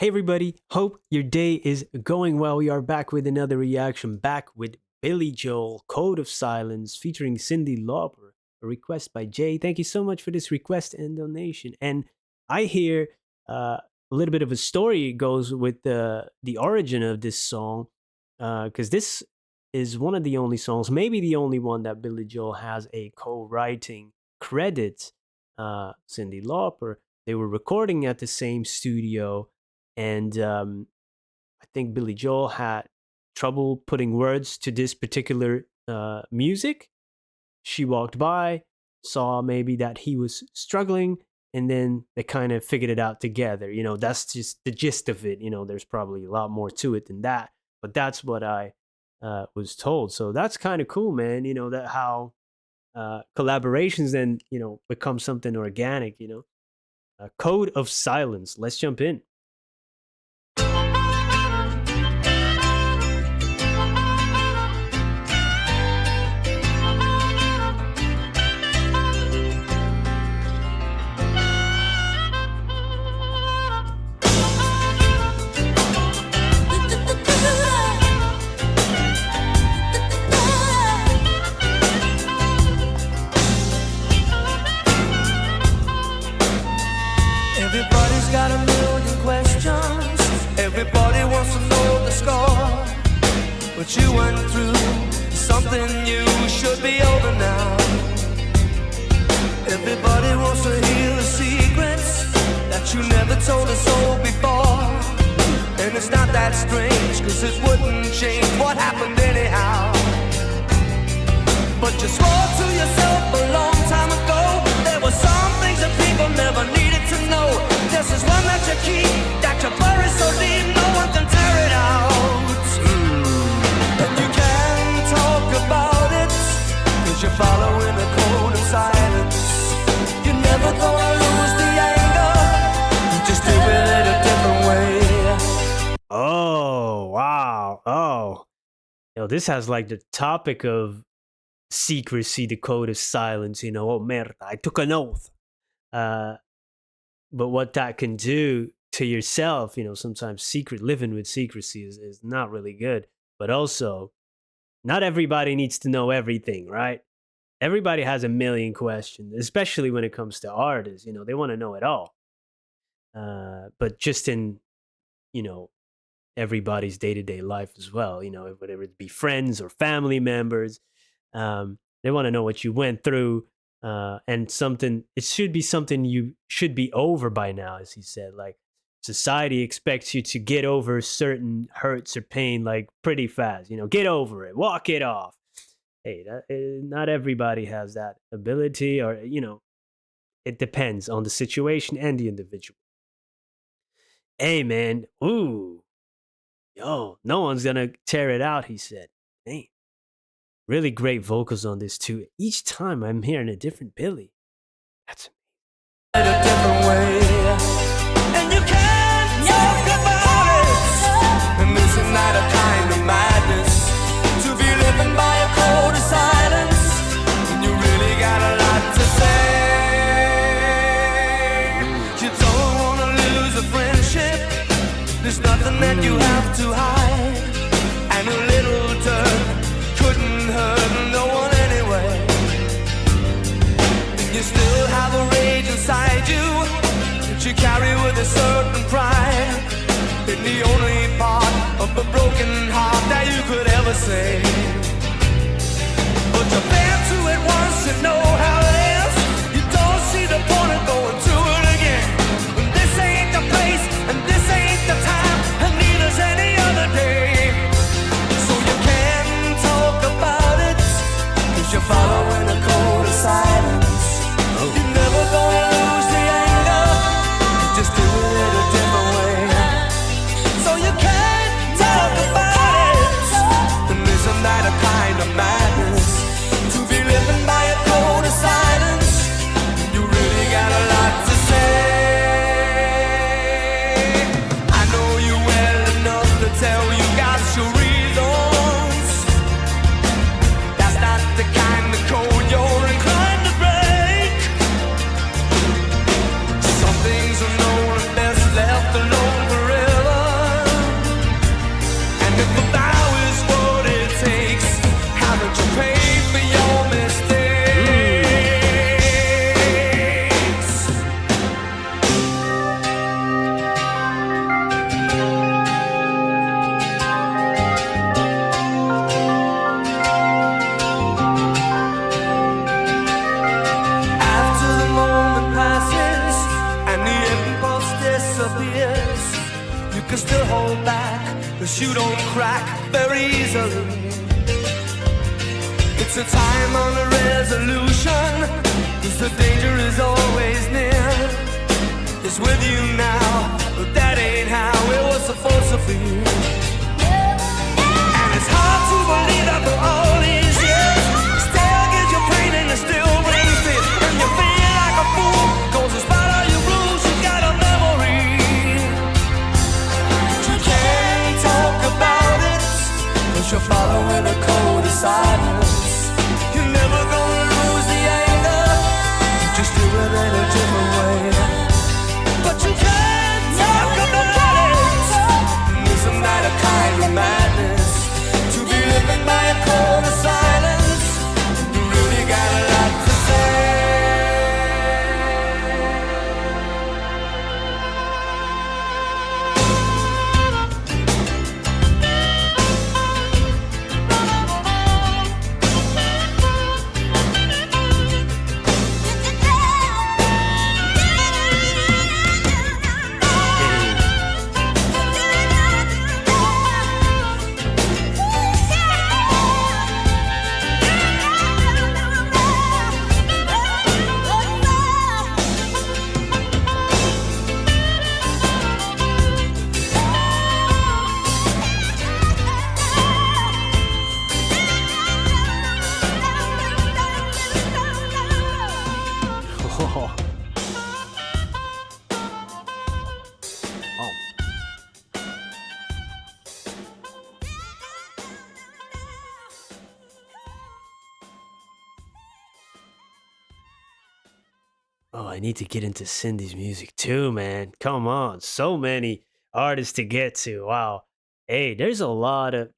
Hey everybody, hope your day is going well. We are back with another reaction, back with Billy Joel, Code of Silence, featuring Cyndi Lauper, a request by Jay. Thank you so much for this request and donation. And I hear a little bit of a story goes with the origin of this song, because this is one of the only songs, maybe the only one that Billy Joel has a co-writing credit. Cyndi Lauper. They were recording at the same studio, and I think Billy Joel had trouble putting words to this particular music. She walked by, saw maybe that he was struggling, and then they kind of figured it out together. That's just the gist of it. There's probably a lot more to it than that, but that's what I was told. So that's kind of cool, man. That how collaborations then become something organic. Code of Silence. Let's jump in. Everybody's got a million questions. Everybody wants to know the score. What you went through, something you should be over now. Everybody wants to hear the secrets that you never told us so before. And it's not that strange, cause it wouldn't change what happened anyhow. But you swore to yourself a long time ago there were some things that people never needed to know. This is one that you keep, that you bury so deep no one can tear it out. And you can talk about it, cause you're following the code of silence. You're never gonna lose the anger, you just do it a different way. Oh, wow. Oh. This has like the topic of secrecy, the code of silence, oh merda, I took an oath. But what that can do to yourself, sometimes living with secrecy is not really good. But also, not everybody needs to know everything, right? Everybody has a million questions, especially when it comes to artists. They want to know it all. But just in, everybody's day-to-day life as well, whether it be friends or family members, they want to know what you went through. And it should be something you should be over by now, as he said. Like, society expects you to get over certain hurts or pain like pretty fast. Get over it, walk it off. Hey, not everybody has that ability, or it depends on the situation and the individual. Hey, man, ooh, yo, no one's gonna tear it out, he said. Hey. Really great vocals on this too. Each time I'm hearing a different Billy. That's In a different way. And you can't talk about it. And this is not a kind of madness to be living by a code of silence. And you really got a lot to say. You don't want to lose a friendship. There's nothing that you have to hide. And a little dirt couldn't hurt no one anyway. You still have a rage inside you that you carry with a certain pride. And the only part of a broken heart that you could ever say. But you've been through it once, you know how it is. You don't see the point of going through it again. And this ain't the place, and this ain't the time, and neither's any other day. So you can talk about it, cause you're following a code of silence. You're never gonna lose the anger, you just do it a different way. So you can talk about it, and listen can still hold back, 'cause you don't crack very easily. It's a time on a resolution, 'cause the danger is always near. It's with you now, but that ain't how it was supposed to be. And it's hard to believe that for all these years, still gives you pain and it still brings fear. And you feel like a fool, 'cause in spite of your rules, you got a memory. But you can't talk about it, 'cause you're following a code of silence. You're never gonna lose the anger, just do it in a different way. But you can't talk about it. Isn't that a kind of madness? To be living by a code of silence. You really got a lot to say. Oh, oh, oh, I need to get into Cindy's music too, man. Come on. So many artists to get to. Wow. Hey, there's a lot of,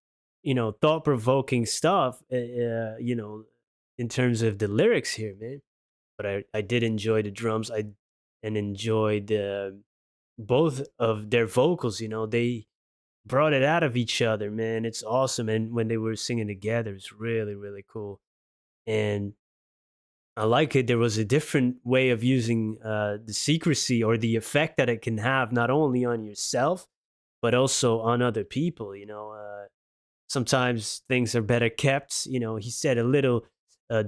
thought provoking stuff, in terms of the lyrics here, man. But I did enjoy the drums. And enjoyed both of their vocals. They brought it out of each other, man. It's awesome. And when they were singing together, it's really, really cool. And I like it. There was a different way of using the secrecy or the effect that it can have, not only on yourself, but also on other people. Sometimes things are better kept. He said a little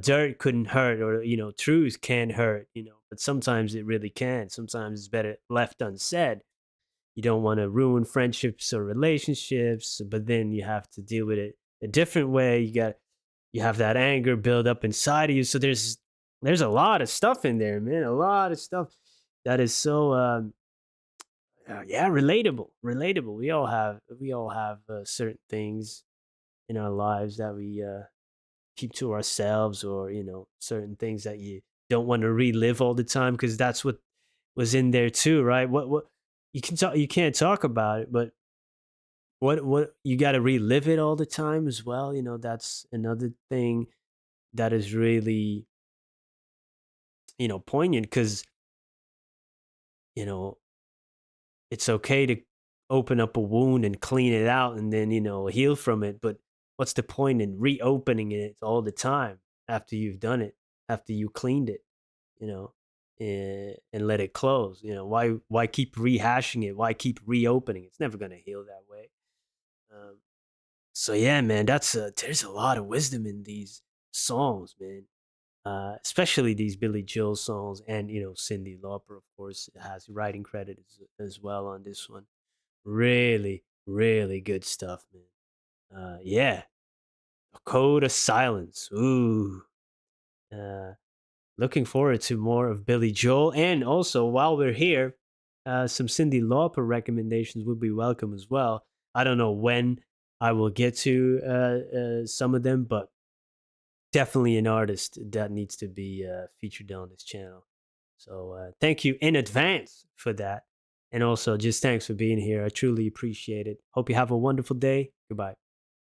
dirt couldn't hurt, or truth can't hurt. But sometimes it really can. Sometimes it's better left unsaid. You don't want to ruin friendships or relationships, but then you have to deal with it a different way. You have that anger build up inside of you. So there's a lot of stuff in there, man. A lot of stuff that is so yeah, relatable. We all have certain things in our lives that we keep to ourselves, or certain things that you don't want to relive all the time, because that's what was in there too, right? What you can't talk about it, but what you got to relive it all the time as well. That's another thing that is really poignant, because you know it's okay to open up a wound and clean it out and then heal from it, but what's the point in reopening it all the time after you've done it, after you cleaned it, you know and let it close? Why keep rehashing it? Why keep reopening? It's never going to heal that way. um, so yeah, man, there's a lot of wisdom in these songs, man. Especially these Billy Joel songs, and Cyndi Lauper, of course, has writing credit as well on this one. Really, really good stuff, man. Yeah, A Code of Silence. Ooh, uh, looking forward to more of Billy Joel, and also while we're here, some Cyndi Lauper recommendations would be welcome as well. I don't know when I will get to some of them, but definitely an artist that needs to be featured on this channel. So thank you in advance for that. And also, just thanks for being here. I truly appreciate it. Hope you have a wonderful day. Goodbye.